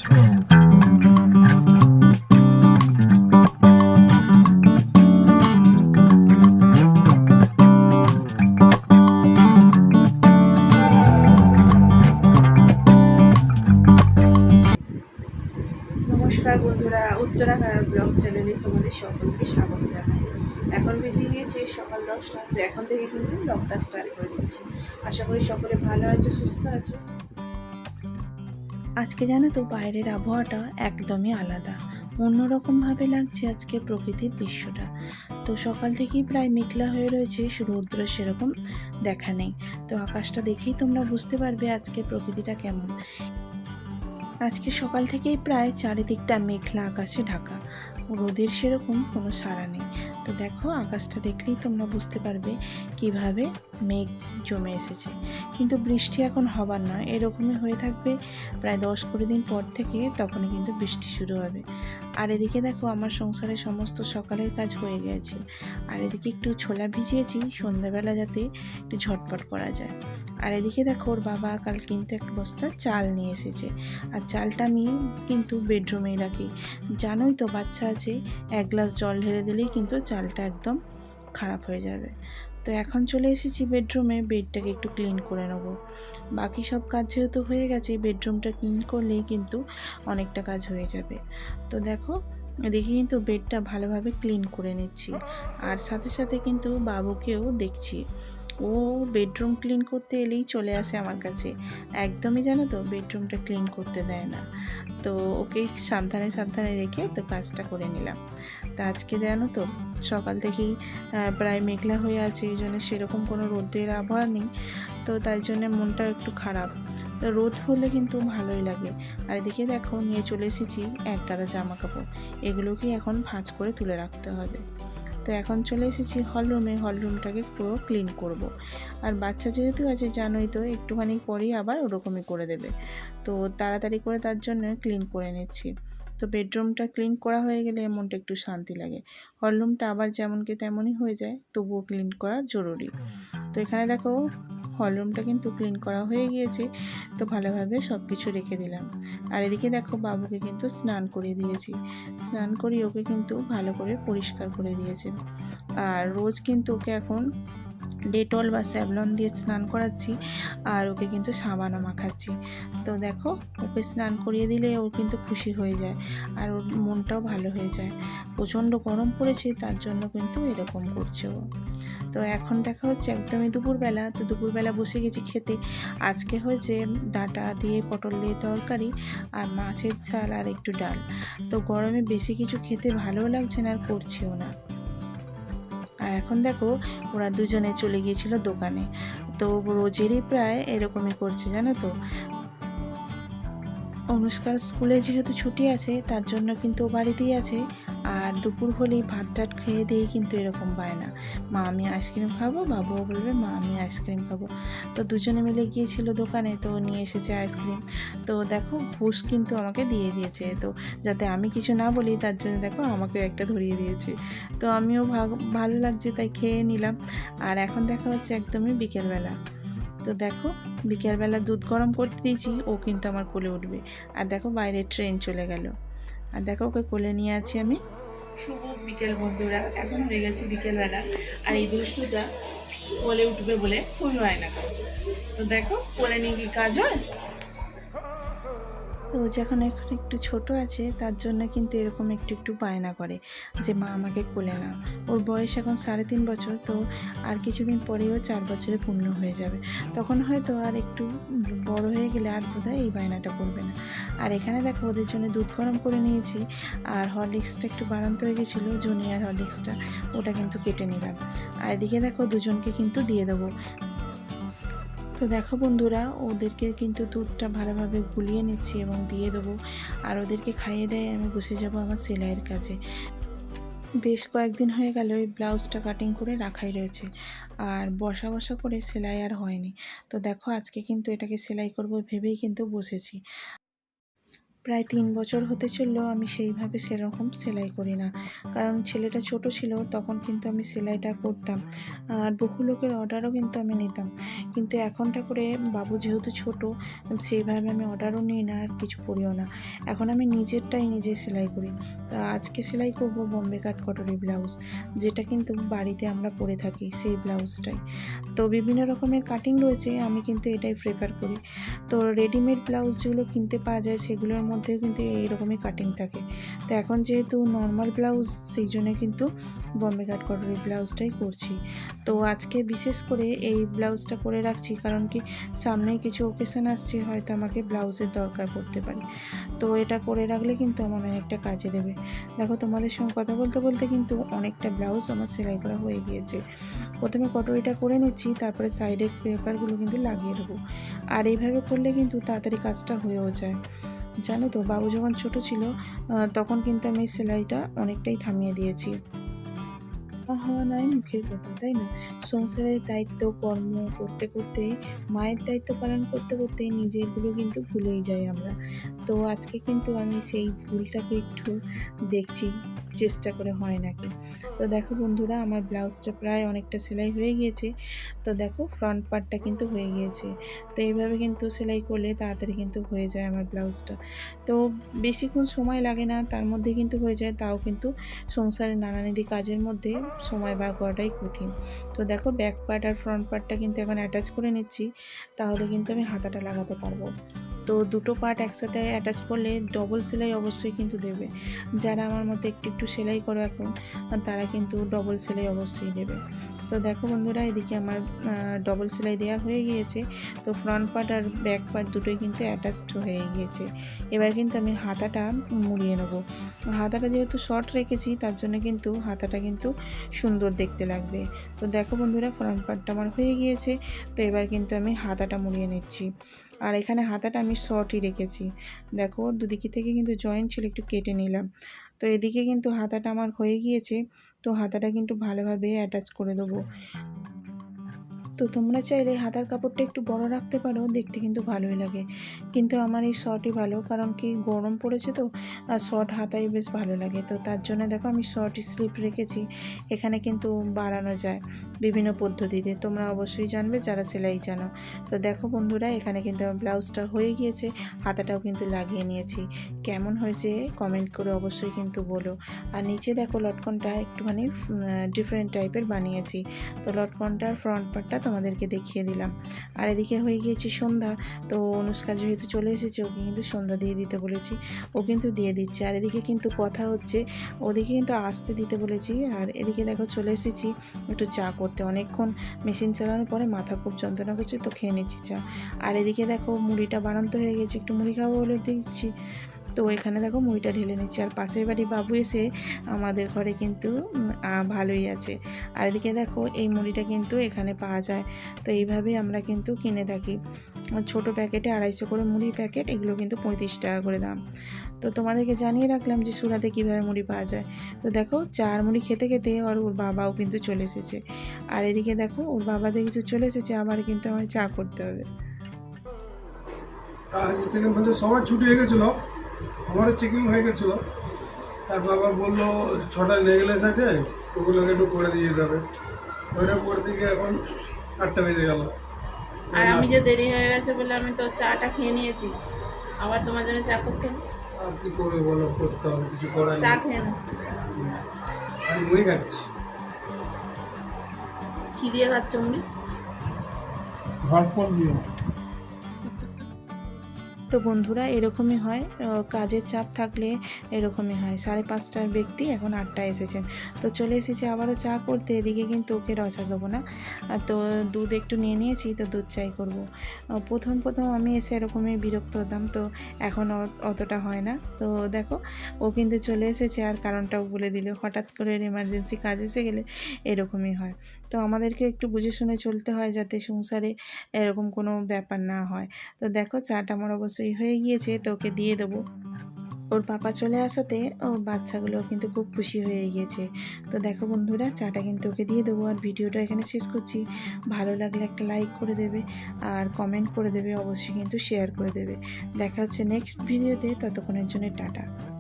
নমস্কার বন্ধুরা, উত্তরাখণ্ড ব্লগ চ্যানেলে তোমাদের সকলকে স্বাগত জানাই। এখন বেজে গিয়েছে সকাল 10টা। তো এখন থেকে কিন্তু ব্লগটা স্টার্ট করে দিচ্ছি। আশা করি সকলে ভালো আছো, সুস্থ আছো। আজকে জানো তো বাইরের আবহাওয়াটা একদমই আলাদা, অন্যরকমভাবে লাগছে আজকে প্রকৃতির দৃশ্যটা। তো সকাল থেকেই প্রায় মেঘলা হয়ে রয়েছে, রৌদ্র সেরকম দেখা নেই। তো আকাশটা দেখেই তোমরা বুঝতে পারবে আজকে প্রকৃতিটা কেমন। আজকে সকাল থেকেই প্রায় চারিদিকটা মেঘলা আকাশে ঢাকা, রোদের সেরকম কোনো সাড়া নেই। তো দেখো আকাশটা দেখলেই তোমরা বুঝতে পারবে কিভাবে মেঘ জমে এসেছে। কিন্তু বৃষ্টি এখন হবার নয়, এরকমই হয়ে থাকবে প্রায় 10-20 দিন পর থেকে, তখনই কিন্তু বৃষ্টি শুরু হবে। আর এদিকে দেখো আমার সংসারে সমস্ত সকালের কাজ হয়ে গেছে। আর এদিকে একটু ছোলা ভিজিয়েছি সন্ধ্যাবেলা, যাতে একটু ঝটপট করা যায়। আর এদিকে দেখো ওর বাবা কাল কিন্তু এক বস্তা চাল নিয়ে এসেছে। আর চালটা আমি কিন্তু বেডরুমেই রাখি। জানোই তো বাচ্চা আছে, 1 গ্লাস জল ঢেলে দিলেই কিন্তু চালটা একদম খারাপ হয়ে যাবে। তো এখন চলে এসেছি বেডরুমে, বেডটাকে একটু ক্লিন করে নেবো। বাকি সব কাজ যেহেতু হয়ে গেছে, বেডরুমটা ক্লিন করলেই কিন্তু অনেকটা কাজ হয়ে যাবে। তো দেখো এদিকে কিন্তু বেডটা ভালোভাবে ক্লিন করে নিচ্ছি। আর সাথে সাথে কিন্তু বাবুকেও দেখছি, ও বেডরুম ক্লিন করতে এলেই চলে আসে আমার কাছে। একদমই জানো তো বেডরুমটা ক্লিন করতে দেয় না। তো ওকে সাবধানে সাবধানে রেখে তো কাজটা করে নিলাম। তা আজকে জানো তো সকাল থেকেই প্রায় মেঘলা হয়ে আছে, এই জন্য সেরকম কোনো রোদের আবহাওয়া নেই। তো তাই জন্য মনটা একটু খারাপ। তো রোদ হলে কিন্তু ভালোই লাগে। আর এদিকে দেখো নিয়ে চলে এসেছি 1 গাদা জামা কাপড়, এগুলোকে এখন ভাঁজ করে তুলে রাখতে হবে। তো এখন চলে এসেছি হলরুমে, হলরুমটাকে পুরো ক্লিন করব। আর বাচ্চা যেহেতু আছে জানোই তো, একটুখানি পরেই আবার ওরকমই করে দেবে। তো তাড়াতাড়ি করে তার জন্য ক্লিন করে নিচ্ছি। তো বেডরুমটা ক্লিন করা হয়ে গেলে মনটা একটু শান্তি লাগে। হলরুমটা আবার যেমনকি তেমনই হয়ে যায়, তবুও ক্লিন করা জরুরি। তো এখানে দেখো হলরুমটা কিন্তু ক্লিন করা হয়ে গিয়েছে। তো ভালোভাবে সব কিছু রেখে দিলাম। আর এদিকে দেখো বাবুকে কিন্তু স্নান করিয়ে দিয়েছি। স্নান করিয়ে ওকে কিন্তু ভালো করে পরিষ্কার করে দিয়েছে। আর রোজ কিন্তু ওকে এখন ডেটল বা স্যাভলন দিয়ে স্নান করাচ্ছি। আর ওকে কিন্তু সাবানও মাখাচ্ছি। তো দেখো ওকে স্নান করিয়ে দিলে ও কিন্তু খুশি হয়ে যায়, আর ওর মনটাও ভালো হয়ে যায়। প্রচণ্ড গরম পড়েছে, তার জন্য কিন্তু এরকম করছে ও। তো এখন দেখা হচ্ছে একদমই দুপুরবেলা। তো দুপুরবেলা বসে গেছি খেতে। আজকে হয়েছে ডাঁটা দিয়ে পটল দিয়ে তরকারি, আর মাছের ঝাল, আর একটু ডাল। তো গরমে বেশি কিছু খেতে ভালোও লাগছে না, আর করছেও না। আর এখন দেখো ওরা দুজনে চলে গিয়েছিল দোকানে। তো রোজেরই প্রায় এরকমই করছে জানো তো। অনুষ্কার স্কুলে যেহেতু ছুটি আছে, তার জন্য কিন্তু ও বাড়িতেই আছে। আর দুপুর হলেই ভাত টাত খেয়ে দিয়েই কিন্তু এরকম বায়না, মা আমি আইসক্রিম খাবো, বাবুও বলবে মা আমি আইসক্রিম খাবো। তো দুজনে মিলে গিয়েছিল দোকানে, তো নিয়ে এসেছে আইসক্রিম। তো দেখো ঘুষ কিন্তু আমাকে দিয়ে দিয়েছে, তো যাতে আমি কিছু না বলি তার জন্য দেখো আমাকেও একটা ধরিয়ে দিয়েছে। তো আমিও ভালো লাগছে তাই খেয়ে নিলাম। আর এখন দেখা হচ্ছে একদমই বিকেলবেলা। তো দেখো বিকেলবেলা দুধ গরম করতে দিয়েছি, ও কিন্তু আমার কোলে উঠবে। আর দেখো বাইরে ট্রেন চলে গেল। আর দেখো ওকে কোলে নিয়ে আছি আমি। শুভ বিকেল বন্ধুরা, এখন হয়ে গেছে বিকেলবেলা। আর এই দুষ্টুটা কোলে উঠবে বলে খুবই বায়না করছে। তো দেখো কোলে নিয়ে কি কাজ হয়। তো ও যখন এখন একটু ছোট আছে, তার জন্য কিন্তু এরকম একটু একটু বায়না করে যে মা আমাকে কোলে নাও। ওর বয়স এখন 3.5 বছর। তো আর কিছুদিন পরেও 4 বছরে পূর্ণ হয়ে যাবে। তখন হয়তো আর একটু বড় হয়ে গেলে আর বোধহয় এই বায়নাটা করবে না। আর এখানে দেখো ওদের জন্য দুধ গরম করে নিয়েছি। আর হরলিক্সটা একটু বাড়ান্ত হয়ে গেছিলো, জুনিয়র হরলিক্সটা, ওটা কিন্তু কেটে নিলাম। আর এদিকে দেখো দুজনকে কিন্তু দিয়ে দেবো। তো দেখো বন্ধুরা, ওদেরকে কিন্তু দুধটা ভালোভাবে গুলিয়ে নিচ্ছি এবং দিয়ে দেবো। আর ওদেরকে খাইয়ে দেয় আমি বসে যাব আমার সেলাইয়ের কাজে। বেশ কয়েকদিন হয়ে গেল এই ব্লাউজটা কাটিং করে রাখাই রয়েছে, আর বসা বসা করে সেলাই আর হয়নি। তো দেখো আজকে কিন্তু এটাকে সেলাই করব ভেবেই কিন্তু বসেছি। প্রায় ৩ বছর হতে চললো আমি সেইভাবে সেরকম সেলাই করি না, কারণ ছেলেটা ছোট ছিল তখন কিন্তু আমি সেলাইটা করতাম, আর বহু লোকের অর্ডারও কিন্তু আমি নিতাম। কিন্তু এখনটা করে বাবু যেহেতু ছোট, সেইভাবে আমি অর্ডারও নিই না আর কিছু করিও না। এখন আমি নিজেরটাই নিজে সেলাই করি। তা আজকে সেলাই করব বোম্বে কাট কটরি ব্লাউজ, যেটা কিন্তু বাড়িতে আমরা পরে থাকি সেই ব্লাউজটাই। তো বিভিন্ন রকমের কাটিং রয়েছে, আমি কিন্তু এটাই প্রেফার করি। তো রেডিমেড ব্লাউজ যেগুলো কিনতে পাওয়া যায় সেগুলোর মধ্যেও কিন্তু এইরকমই কাটিং থাকে। তো এখন যেহেতু নর্মাল ব্লাউজ, সেই জন্য কিন্তু বোম্বে কাট কটরি ব্লাউজটাই করছি। তো আজকে বিশেষ করে এই ব্লাউজটা করে রাখছি, কারণ কি সামনেই কিছু ওকেশন আসছে, হয়তো আমাকে ব্লাউজের দরকার পড়তে পারে। তো এটা করে রাখলে কিন্তু আমার অনেকটা কাজে দেবে। দেখো, তোমাদের সঙ্গে কথা বলতে বলতে কিন্তু অনেকটা ব্লাউজ আমার সেলাই করা হয়ে গিয়েছে। প্রথমে কটরিটা করে নিচ্ছি, তারপরে সাইডের পেপারগুলো কিন্তু লাগিয়ে দেবো। আর এইভাবে করলে কিন্তু তাড়াতাড়ি কাজটা হয়েও যায়। জানো তো, বাবু যখন ছোট ছিল তখন কিন্তু আমি সেলাইটা অনেকটাই থামিয়ে দিয়েছি। হওয়া নয় মুখের কথা, তাই না? সংসারের দায়িত্ব কর্ম করতে করতে, মায়ের দায়িত্ব পালন করতে করতে নিজেরগুলো কিন্তু ভুলেই যাই আমরা। তো আজকে কিন্তু আমি সেই ভুলটাকে একটু দেখছি, চেষ্টা করে হয় নাকি। তো দেখো বন্ধুরা, আমার ব্লাউজটা প্রায় অনেকটা সেলাই হয়ে গিয়েছে। তো দেখো, ফ্রন্ট পার্টটা কিন্তু হয়ে গিয়েছে। তো এইভাবে কিন্তু সেলাই করলে তাড়াতাড়ি কিন্তু হয়ে যায় আমার ব্লাউজটা। তো বেশিক্ষণ সময় লাগে না, তার মধ্যে কিন্তু হয়ে যায়। তাও কিন্তু সংসারের নানানিধি কাজের মধ্যে সময় বার করাটাই কঠিন। তো দেখো, ব্যাক পার্ট আর ফ্রন্ট পার্টটা কিন্তু এখন অ্যাটাচ করে নিচ্ছি, তাহলে কিন্তু আমি হাতাটা লাগাতে পারবো। তো দুটো পার্ট একসাথে অ্যাটাচ করলে ডবল সেলাই অবশ্যই কিন্তু দেবে। যারা আমার মতো একটু একটু সেলাই করো এখন, তারা কিন্তু ডবল সেলাই অবশ্যই দেবে। তো দেখো বন্ধুরা, এদিকে আমার ডবল সেলাই দেওয়া হয়ে গিয়েছে। তো ফ্রন্ট পার্ট আর ব্যাক পার্ট দুটোই কিন্তু অ্যাটাচড হয়ে গিয়েছে। এবার কিন্তু আমি হাতাটা মুড়িয়ে নেবো। হাতাটা যেহেতু শর্ট রেখেছি, তার জন্য কিন্তু হাতাটা কিন্তু সুন্দর দেখতে লাগবে। তো দেখো বন্ধুরা, ফ্রন্ট পার্টটা আমার হয়ে গিয়েছে। তো এবার কিন্তু আমি হাতাটা মুড়িয়ে নিচ্ছি। আর এখানে হাতাটা আমি শর্টই রেখেছি। দেখো, দুদিকে থেকে কিন্তু জয়েন্ট ছিল, একটু কেটে নিলাম। তো এদিকে কিন্তু হাতাটা আমার হয়ে গিয়েছে। তো হাতাটা কিন্তু ভালোভাবে অ্যাটাচ করে দেবো। তো তোমরা চাইলে হাতার কাপড়টা একটু বড় রাখতে পারো, দেখতে কিন্তু ভালোই লাগে। কিন্তু আমার এই শর্টই ভালো, কারণ কি গরম পড়েছে তো, আর শর্ট হাতাই বেশ ভালো লাগে। তো তার জন্য দেখো, আমি শর্ট স্লিপ রেখেছি। এখানে কিন্তু বাড়ানো যায় বিভিন্ন পদ্ধতিতে, তোমরা অবশ্যই জানবে যারা সেলাই জানো। তো দেখো বন্ধুরা, এখানে কিন্তু আমার ব্লাউজটা হয়ে গিয়েছে, হাতাটাও কিন্তু লাগিয়ে নিয়েছি। কেমন হয়েছে কমেন্ট করে অবশ্যই কিন্তু বলো। আর নিচে দেখো, লটকনটা একটুখানি ডিফারেন্ট টাইপের বানিয়েছি। তো লটকনটার ফ্রন্ট পার্টটা তোমাদেরকে দেখিয়ে দিলাম। আর এদিকে হয়ে গিয়েছি সন্ধ্যা। তো অনুষ্কা যেহেতু চলে এসেছে, ওকে কিন্তু সন্ধ্যা দিয়ে দিতে বলেছি, ও কিন্তু দিয়ে দিচ্ছে। আর এদিকে কিন্তু কথা হচ্ছে, ওদিকে কিন্তু আসতে দিতে বলেছি। আর এদিকে দেখো, চলে এসেছি একটু চা করতে। অনেকক্ষণ মেশিন চালানোর পরে মাথা খুব যন্ত্রণা করছে, তো খেয়ে নিচ্ছি চা। আর এদিকে দেখো, মুড়িটা বানান্ত হয়ে গেছে, একটু মুড়ি খাবো বলে দিচ্ছি। তো এখানে দেখো, মুড়িটা ঢেলে নিচ্ছি। আর পাশের বাড়ি বাবু এসে আমাদের ঘরে কিন্তু ভালোই আছে। আর এদিকে দেখো, এই মুড়িটা কিন্তু এখানে পাওয়া যায়। তো এইভাবেই আমরা কিন্তু কিনে থাকি। ছোট প্যাকেটে 250 করে মুড়ি প্যাকেট, এগুলো কিন্তু 35 টাকা করে দাম। তো তোমাদেরকে জানিয়ে রাখলাম যে সুরাতে কীভাবে মুড়ি পাওয়া যায়। তো দেখো, চার মুড়ি খেতে খেতে ওর বাবাও কিন্তু চলে এসেছে। আর এদিকে দেখো, ওর বাবা দেখেছো চলে এসেছে, আবার কিন্তু আমায় চা করতে হবে। আজ থেকে বলছে সবার ছুটি হয়ে গেছিলো, আমারও চেকিং হয়ে গেছিলো। তারপর আবার বললো 6টা নেগলেস আছে, ওগুলোকে একটু করে দিয়ে যেতে হবে। ওইটা করতে গিয়ে এখন 8টা বেজে গেল। আর আমি যে দেরি হয়ে গেছে বলে আমি তো চাটা খেয়ে নিয়েছি, আবার তোমার জন্য চা করতে হবে। আর কি করে বলো, করতে হবে, কিছু করার চা নেই। খেয়ে না, আমি মুড়ি খাচ্ছি, কি দিয়ে খাচ্ছ মুড়ি? ঘরপর দিয়ে। তো বন্ধুরা, এরকমই হয়, কাজের চাপ থাকলে এরকমই হয়। 5:30টার ব্যক্তি এখন 8টায় এসেছেন। তো চলে এসেছি আবারও চা করতে। এদিকে কিন্তু ওকে রসা দেবো না, তো দুধ একটু নিয়ে নিয়েছি, তো দুধ চাই করবো। প্রথম প্রথম আমি এসে এরকমই বিরক্ত হতাম, তো এখন অতটা হয় না। তো দেখো, ও কিন্তু চলে এসেছে, আর কারণটাও বলে দিল। হঠাৎ করে এমার্জেন্সি কাজ এসে গেলে এরকমই হয়। তো আমাদেরকে একটু বুঝে শুনে চলতে হয়, যাতে সংসারে এরকম কোনো ব্যাপার না হয়। তো দেখো, চাটা আমার অবশ্যই হয়ে গিয়েছে, তো ওকে দিয়ে দেবো। ওর পাপা চলে আসাতে ও বাচ্চাগুলো কিন্তু খুব খুশি হয়ে গিয়েছে। তো দেখো বন্ধুরা, চাটা কিন্তু ওকে দিয়ে দেবো। আর ভিডিওটা এখানে শেষ করছি। ভালো লাগলে একটা লাইক করে দেবে আর কমেন্ট করে দেবে, অবশ্যই কিন্তু শেয়ার করে দেবে। দেখা হচ্ছে নেক্সট ভিডিওতে, ততক্ষণের জন্য টাটা।